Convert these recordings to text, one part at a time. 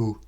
beau.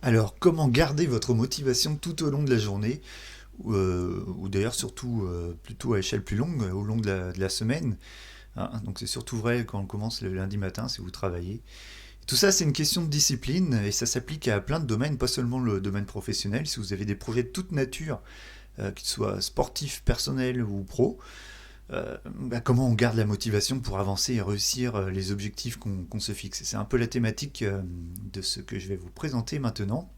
Alors, comment garder votre motivation tout au long de la journée, ou d'ailleurs surtout plutôt à échelle plus longue, au long de la semaine, hein. Donc c'est surtout vrai quand on commence le lundi matin si vous travaillez. Tout ça, c'est une question de discipline et ça s'applique à plein de domaines, pas seulement le domaine professionnel. Si vous avez des projets de toute nature, qu'ils soient sportifs, personnels ou pro, comment on garde la motivation pour avancer et réussir les objectifs qu'on se fixe. C'est un peu la thématique de ce que je vais vous présenter maintenant.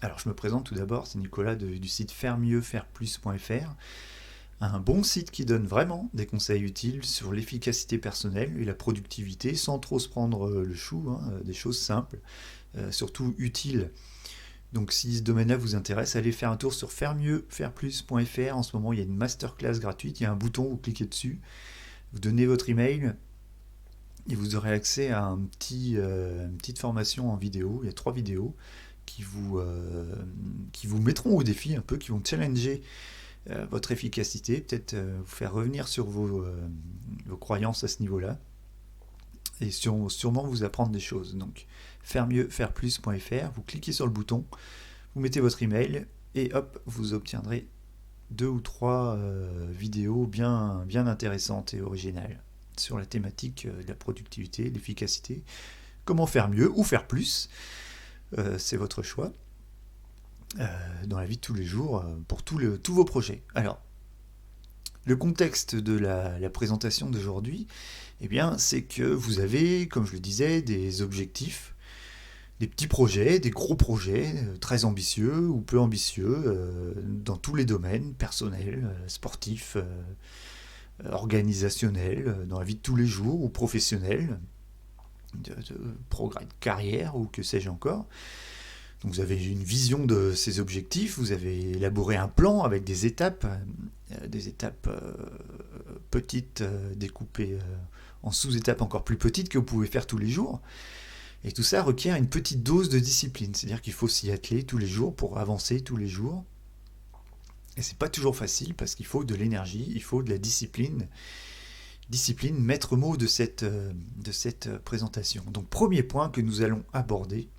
Alors je me présente tout d'abord, c'est Nicolas du site fairemieuxfaireplus.fr, un bon site qui donne vraiment des conseils utiles sur l'efficacité personnelle et la productivité sans trop se prendre le chou, hein, des choses simples, surtout utiles. Donc si ce domaine-là vous intéresse, allez faire un tour sur fairemieuxfaireplus.fr. En ce moment, il y a une masterclass gratuite, il y a un bouton, vous cliquez dessus, vous donnez votre email et vous aurez accès à une petite formation en vidéo. Il y a 3 vidéos qui vous mettront au défi un peu, qui vont challenger votre efficacité, peut-être vous faire revenir sur vos croyances à ce niveau-là, et sûrement vous apprendre des choses. Donc, fairemieuxfaireplus.fr, vous cliquez sur le bouton, vous mettez votre email, et hop, vous obtiendrez 2 ou 3 vidéos bien intéressantes et originales sur la thématique de la productivité, l'efficacité, comment faire mieux ou faire plus, c'est votre choix, dans la vie de tous les jours, pour tous vos projets. Alors, le contexte de la présentation d'aujourd'hui, eh bien, c'est que vous avez, comme je le disais, des objectifs, des petits projets, des gros projets, très ambitieux ou peu ambitieux, dans tous les domaines, personnels, sportifs, organisationnels, dans la vie de tous les jours ou professionnels, de progrès de carrière ou que sais-je encore. Donc vous avez une vision de ces objectifs, vous avez élaboré un plan avec des étapes petites, découpées en sous-étapes encore plus petites que vous pouvez faire tous les jours. Et tout ça requiert une petite dose de discipline, c'est-à-dire qu'il faut s'y atteler tous les jours pour avancer tous les jours. Et c'est pas toujours facile parce qu'il faut de l'énergie, il faut de la discipline. Discipline, maître mot de cette présentation. Donc premier point que nous allons aborder,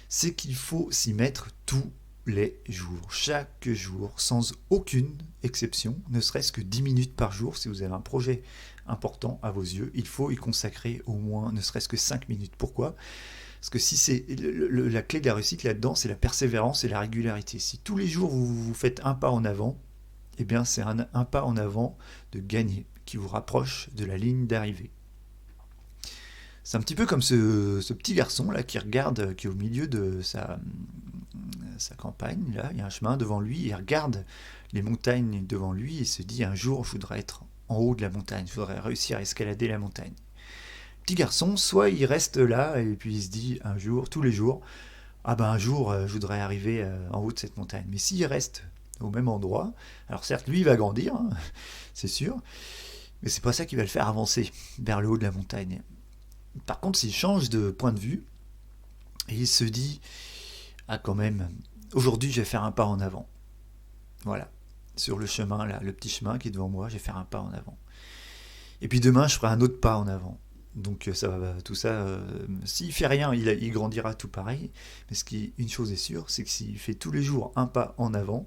c'est qu'il faut s'y mettre tous les jours, chaque jour, sans aucune exception, ne serait-ce que 10 minutes par jour. Si vous avez un projet important à vos yeux, il faut y consacrer au moins ne serait-ce que 5 minutes. Pourquoi ? Parce que si c'est la clé de la réussite là-dedans, c'est la persévérance et la régularité. Si tous les jours vous faites un pas en avant, eh bien c'est un pas en avant de gagner, qui vous rapproche de la ligne d'arrivée. C'est un petit peu comme ce petit garçon là qui regarde, qui est au milieu de sa campagne, là, il y a un chemin devant lui, il regarde les montagnes devant lui et se dit un jour je voudrais être en haut de la montagne, je voudrais réussir à escalader la montagne. Petit garçon, soit il reste là et puis il se dit un jour, tous les jours, ah ben un jour je voudrais arriver en haut de cette montagne. Mais s'il reste au même endroit, alors certes lui il va grandir, hein, c'est sûr, mais c'est pas ça qui va le faire avancer vers le haut de la montagne. Par contre, s'il change de point de vue et il se dit ah quand même, aujourd'hui je vais faire un pas en avant. Voilà, sur le chemin là, le petit chemin qui est devant moi, je vais faire un pas en avant. Et puis demain je ferai un autre pas en avant. Donc ça va, tout ça, s'il fait rien, il grandira tout pareil. Mais une chose est sûre, c'est que s'il fait tous les jours un pas en avant,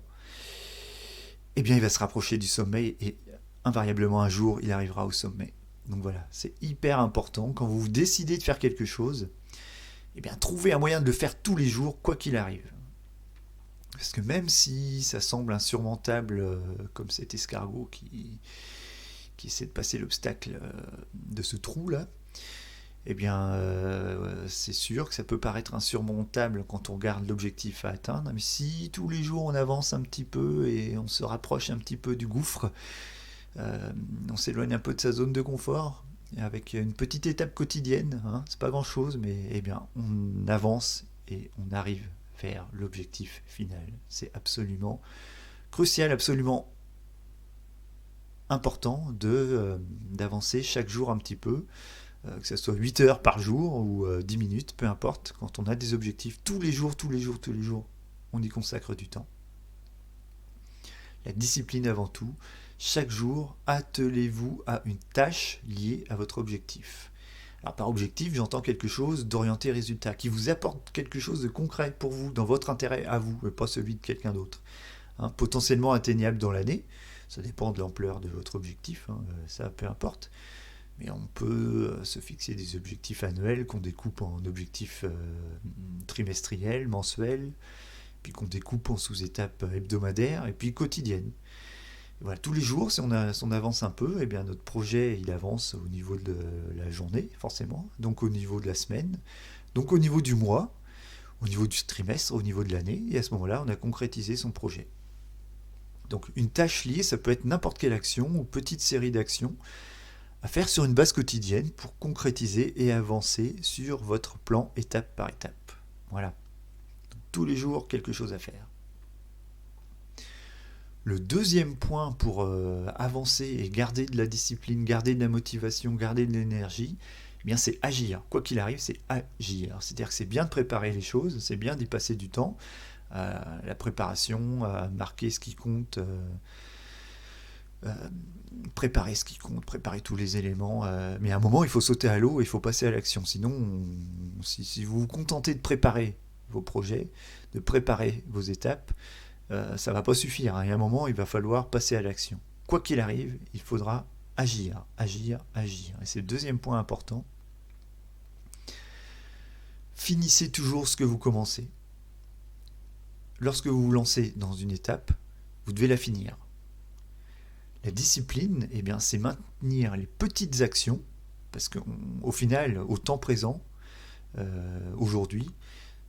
eh bien il va se rapprocher du sommet et invariablement un jour il arrivera au sommet. Donc voilà, c'est hyper important quand vous décidez de faire quelque chose, eh bien trouvez un moyen de le faire tous les jours, quoi qu'il arrive. Parce que même si ça semble insurmontable, comme cet escargot qui essaie de passer l'obstacle de ce trou là, eh bien c'est sûr que ça peut paraître insurmontable quand on regarde l'objectif à atteindre, mais si tous les jours on avance un petit peu et on se rapproche un petit peu du gouffre, on s'éloigne un peu de sa zone de confort, avec une petite étape quotidienne, hein, c'est pas grand chose, mais eh bien on avance et on arrive vers l'objectif final. C'est absolument crucial, absolument important d'avancer chaque jour un petit peu, que ce soit 8 heures par jour ou 10 minutes, peu importe, quand on a des objectifs, tous les jours, on y consacre du temps. La discipline avant tout, chaque jour, attelez-vous à une tâche liée à votre objectif. Alors par objectif, j'entends quelque chose d'orienté résultat, qui vous apporte quelque chose de concret pour vous, dans votre intérêt à vous, et pas celui de quelqu'un d'autre. Hein, potentiellement atteignable dans l'année, ça dépend de l'ampleur de votre objectif, hein, ça peu importe. Mais on peut se fixer des objectifs annuels qu'on découpe en objectifs trimestriels, mensuels, puis qu'on découpe en sous-étapes hebdomadaires et puis quotidiennes. Et voilà, tous les jours, si on avance un peu, eh bien notre projet il avance au niveau de la journée, forcément, donc au niveau de la semaine, donc au niveau du mois, au niveau du trimestre, au niveau de l'année, et à ce moment-là, on a concrétisé son projet. Donc une tâche liée, ça peut être n'importe quelle action ou petite série d'actions à faire sur une base quotidienne pour concrétiser et avancer sur votre plan étape par étape. Voilà. Donc, tous les jours, quelque chose à faire. Le deuxième point pour avancer et garder de la discipline, garder de la motivation, garder de l'énergie, eh bien c'est agir. Quoi qu'il arrive, c'est agir. C'est-à-dire que c'est bien de préparer les choses, c'est bien d'y passer du temps, la préparation, à marquer ce qui compte, préparer ce qui compte, préparer tous les éléments, mais à un moment il faut sauter à l'eau et il faut passer à l'action. Sinon, si vous vous contentez de préparer vos projets, de préparer vos étapes, ça ne va pas suffire. Hein. Et à un moment, il va falloir passer à l'action. Quoi qu'il arrive, il faudra agir, agir, agir. Et c'est le deuxième point important. Finissez toujours ce que vous commencez. Lorsque vous vous lancez dans une étape, vous devez la finir. La discipline, eh bien, c'est maintenir les petites actions, parce qu'au final, au temps présent, aujourd'hui,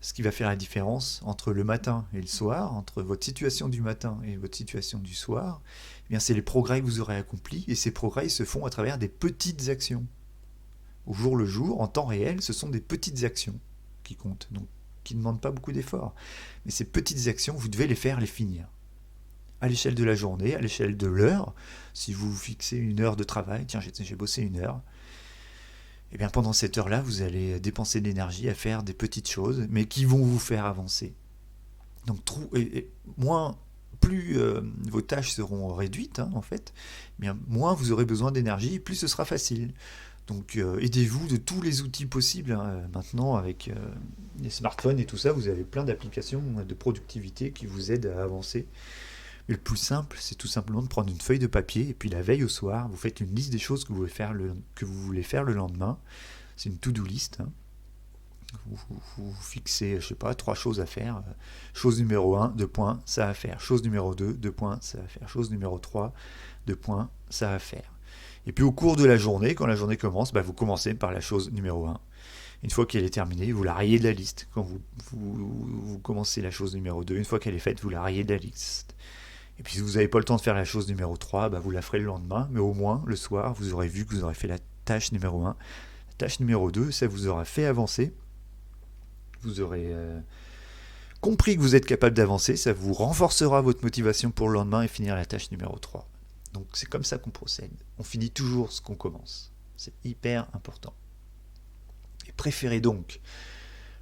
ce qui va faire la différence entre le matin et le soir, entre votre situation du matin et votre situation du soir, eh bien, c'est les progrès que vous aurez accomplis, et ces progrès se font à travers des petites actions. Au jour le jour, en temps réel, ce sont des petites actions qui comptent, donc qui ne demandent pas beaucoup d'efforts. Mais ces petites actions, vous devez les faire, les finir. À l'échelle de la journée, à l'échelle de l'heure, si vous fixez une heure de travail, tiens, j'ai bossé une heure, et bien pendant cette heure-là, vous allez dépenser de l'énergie à faire des petites choses, mais qui vont vous faire avancer. Donc plus vos tâches seront réduites, hein, en fait, bien moins vous aurez besoin d'énergie, et plus ce sera facile. Donc aidez-vous de tous les outils possibles, hein. Maintenant, avec les smartphones et tout ça, vous avez plein d'applications de productivité qui vous aident à avancer. Mais le plus simple, c'est tout simplement de prendre une feuille de papier et puis la veille au soir, vous faites une liste des choses que vous voulez faire le lendemain. C'est une to-do list, hein. Vous fixez, je sais pas, 3 choses à faire. Chose numéro 1, 2 points, ça à faire. Chose numéro 2, 2 points, ça à faire. Chose numéro 3, 2 points, ça à faire. Et puis au cours de la journée, quand la journée commence, vous commencez par la chose numéro 1. Une fois qu'elle est terminée, vous la rayez de la liste. Quand vous commencez la chose numéro 2, une fois qu'elle est faite, vous la rayez de la liste. Et puis si vous n'avez pas le temps de faire la chose numéro 3, vous la ferez le lendemain, mais au moins le soir, vous aurez vu que vous aurez fait la tâche numéro 1. La tâche numéro 2, ça vous aura fait avancer. Vous aurez compris que vous êtes capable d'avancer, ça vous renforcera votre motivation pour le lendemain et finir la tâche numéro 3. Donc c'est comme ça qu'on procède. On finit toujours ce qu'on commence. C'est hyper important. Et préférez donc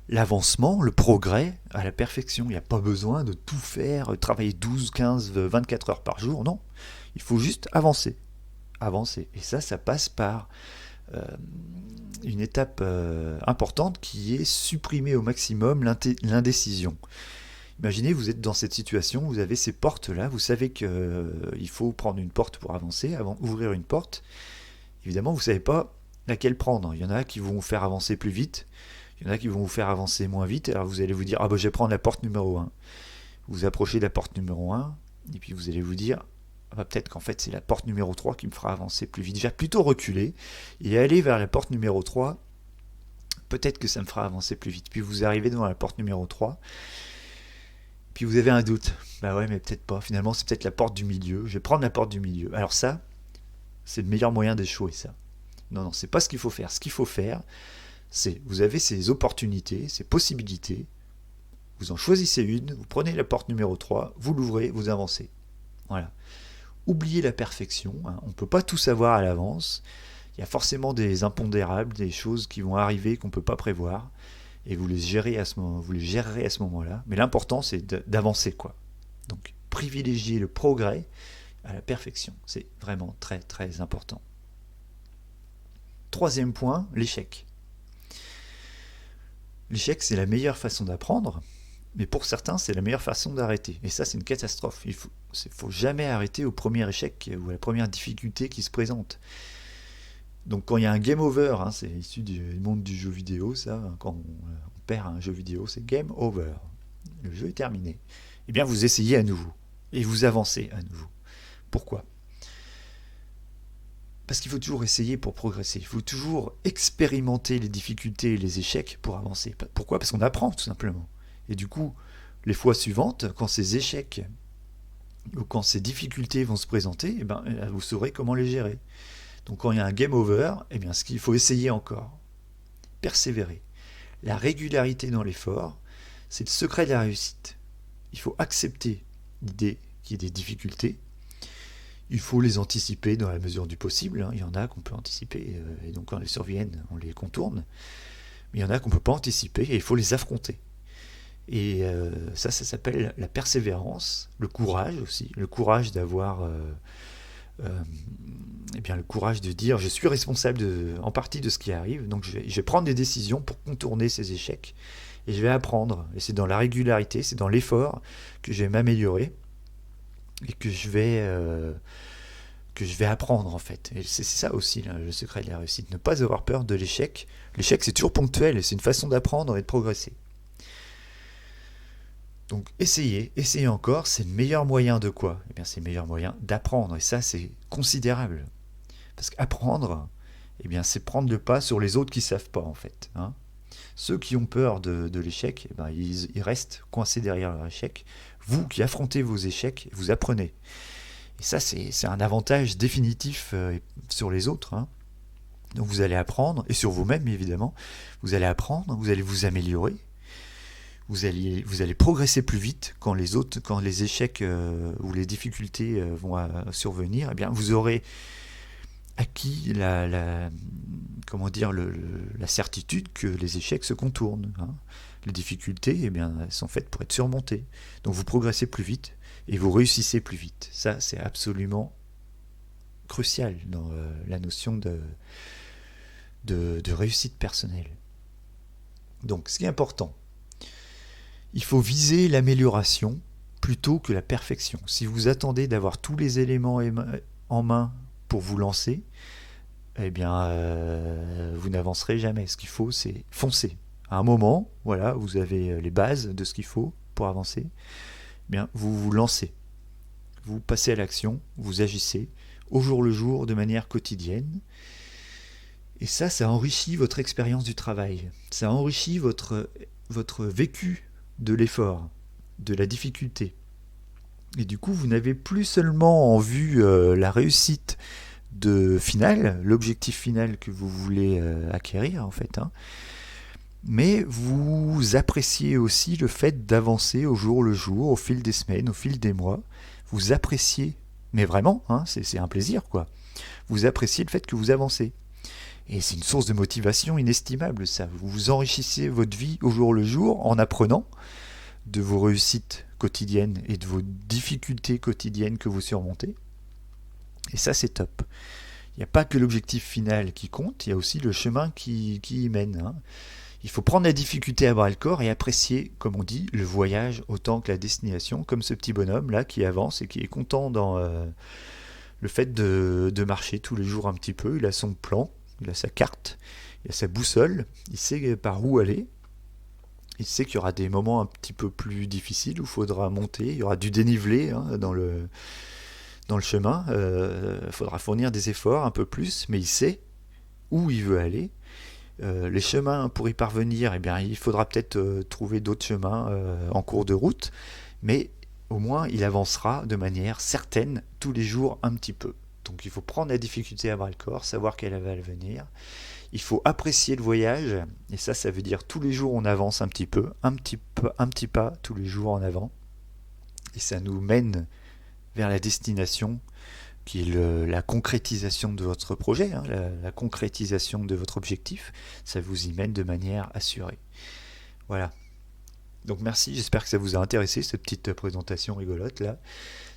l'avancement, le progrès à la perfection. Il n'y a pas besoin de tout faire, travailler 12, 15, 24 heures par jour. Non, il faut juste avancer. Avancer. Et ça passe par une étape importante qui est supprimer au maximum l'indécision. Imaginez, vous êtes dans cette situation, vous avez ces portes-là, vous savez qu'il faut prendre une porte pour avancer, avant d'ouvrir une porte. Évidemment, vous ne savez pas laquelle prendre. Il y en a qui vont vous faire avancer plus vite, il y en a qui vont vous faire avancer moins vite, alors vous allez vous dire, je vais prendre la porte numéro 1. Vous approchez de la porte numéro 1, et puis vous allez vous dire, peut-être qu'en fait c'est la porte numéro 3 qui me fera avancer plus vite. Je vais plutôt reculer et aller vers la porte numéro 3, peut-être que ça me fera avancer plus vite. Puis vous arrivez devant la porte numéro 3, puis vous avez un doute. Ouais, mais peut-être pas. Finalement, c'est peut-être la porte du milieu. Je vais prendre la porte du milieu. Alors ça, c'est le meilleur moyen d'échouer, ça. Non, c'est pas ce qu'il faut faire. Ce qu'il faut faire, c'est, vous avez ces opportunités, ces possibilités, vous en choisissez une, vous prenez la porte numéro 3, vous l'ouvrez, vous avancez. Voilà. Oubliez la perfection, hein. On ne peut pas tout savoir à l'avance. Il y a forcément des impondérables, des choses qui vont arriver qu'on ne peut pas prévoir. Et vous les gérerez à ce moment-là. Mais l'important, c'est d'avancer, quoi. Donc, privilégier le progrès à la perfection. C'est vraiment très, très important. Troisième point, l'échec. L'échec, c'est la meilleure façon d'apprendre, mais pour certains, c'est la meilleure façon d'arrêter. Et ça, c'est une catastrophe. Il faut jamais arrêter au premier échec ou à la première difficulté qui se présente. Donc quand il y a un game over, hein, c'est issu du monde du jeu vidéo, ça, quand on perd un jeu vidéo, c'est game over. Le jeu est terminé. Eh bien, vous essayez à nouveau. Et vous avancez à nouveau. Pourquoi ? Parce qu'il faut toujours essayer pour progresser. Il faut toujours expérimenter les difficultés et les échecs pour avancer. Pourquoi ? Parce qu'on apprend, tout simplement. Et du coup, les fois suivantes, quand ces échecs ou quand ces difficultés vont se présenter, vous saurez comment les gérer. Donc quand il y a un game over, ce qu'il faut essayer encore. Persévérer. La régularité dans l'effort, c'est le secret de la réussite. Il faut accepter l'idée qu'il y ait des difficultés. Il faut les anticiper dans la mesure du possible. Il y en a qu'on peut anticiper, et donc quand elles surviennent, on les contourne. Mais il y en a qu'on ne peut pas anticiper, et il faut les affronter. Et ça s'appelle la persévérance, le courage aussi, le courage d'avoir... le courage de dire je suis responsable en partie de ce qui arrive, donc je vais prendre des décisions pour contourner ces échecs et je vais apprendre. Et c'est dans la régularité, c'est dans l'effort que je vais m'améliorer et que je vais apprendre en fait. Et c'est ça aussi là, le secret de la réussite, ne pas avoir peur de l'échec. L'échec c'est toujours ponctuel et c'est une façon d'apprendre et de progresser. Donc essayez encore, c'est le meilleur moyen de quoi ? C'est le meilleur moyen d'apprendre, et ça c'est considérable. Parce qu'apprendre, c'est prendre le pas sur les autres qui ne savent pas en fait. Hein. Ceux qui ont peur de l'échec, ils restent coincés derrière leur échec. Vous qui affrontez vos échecs, vous apprenez. Et ça c'est un avantage définitif sur les autres. Hein. Donc vous allez apprendre, et sur vous-même évidemment, vous allez apprendre, vous allez vous améliorer. Vous allez progresser plus vite quand les échecs ou les difficultés vont survenir. Vous aurez acquis la certitude que les échecs se contournent. Hein. Les difficultés, elles sont faites pour être surmontées. Donc vous progressez plus vite et vous réussissez plus vite. Ça, c'est absolument crucial dans la notion de réussite personnelle. Donc, ce qui est important, il faut viser l'amélioration plutôt que la perfection. Si vous attendez d'avoir tous les éléments en main pour vous lancer, eh bien, vous n'avancerez jamais. Ce qu'il faut, c'est foncer. À un moment, voilà, vous avez les bases de ce qu'il faut pour avancer. Eh bien, vous vous lancez. Vous passez à l'action, vous agissez au jour le jour de manière quotidienne. Et ça enrichit votre expérience du travail. Ça enrichit votre vécu de l'effort, de la difficulté. Et du coup, vous n'avez plus seulement en vue la réussite finale, l'objectif final que vous voulez acquérir en fait, hein, mais vous appréciez aussi le fait d'avancer au jour le jour, au fil des semaines, au fil des mois. Vous appréciez, mais vraiment, hein, c'est un plaisir quoi. Vous appréciez le fait que vous avancez. Et c'est une source de motivation inestimable ça. Vous enrichissez votre vie au jour le jour en apprenant de vos réussites quotidiennes et de vos difficultés quotidiennes que vous surmontez. Et ça, c'est top. Il n'y a pas que l'objectif final qui compte, il y a aussi le chemin qui y mène. Hein. Il faut prendre la difficulté à bras le corps et apprécier, comme on dit, le voyage autant que la destination, comme ce petit bonhomme là qui avance et qui est content dans le fait de marcher tous les jours un petit peu. Il a son plan, il a sa carte, il a sa boussole, il sait par où aller. Il sait qu'il y aura des moments un petit peu plus difficiles où il faudra monter, il y aura du dénivelé hein, dans le chemin, il faudra fournir des efforts un peu plus, mais il sait où il veut aller. Les chemins pour y parvenir, eh bien, il faudra peut-être trouver d'autres chemins en cours de route, mais au moins il avancera de manière certaine tous les jours un petit peu. Donc il faut prendre la difficulté à bras le corps, savoir qu'elle va venir. Il faut apprécier le voyage, et ça veut dire tous les jours on avance un petit pas tous les jours en avant, et ça nous mène vers la destination qui est la concrétisation de votre projet, hein, la concrétisation de votre objectif. Ça vous y mène de manière assurée. Voilà. Donc merci, j'espère que ça vous a intéressé cette petite présentation rigolote là.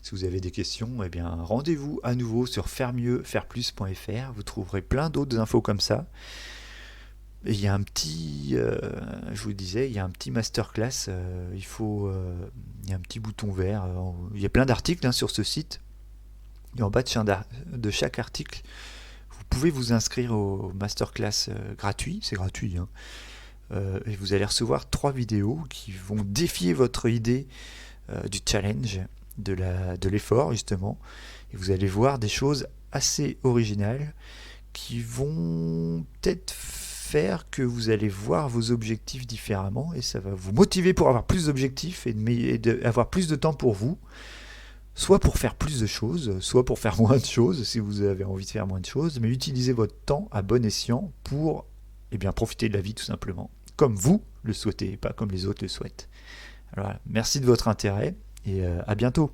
Si vous avez des questions, eh bien rendez-vous à nouveau sur fairemieuxfairplus.fr. Vous trouverez plein d'autres infos comme ça. Et il y a un petit, je vous disais, il y a un petit masterclass. Il y a un petit bouton vert. Il y a plein d'articles hein, sur ce site. Et en bas de chaque article, vous pouvez vous inscrire au masterclass gratuit. C'est gratuit. Hein. Et vous allez recevoir 3 vidéos qui vont défier votre idée du challenge, de l'effort justement. Et vous allez voir des choses assez originales qui vont peut-être faire que vous allez voir vos objectifs différemment et ça va vous motiver pour avoir plus d'objectifs et avoir plus de temps pour vous, soit pour faire plus de choses, soit pour faire moins de choses si vous avez envie de faire moins de choses, mais utilisez votre temps à bon escient pour profiter de la vie tout simplement, comme vous le souhaitez, pas comme les autres le souhaitent. Alors, merci de votre intérêt et à bientôt.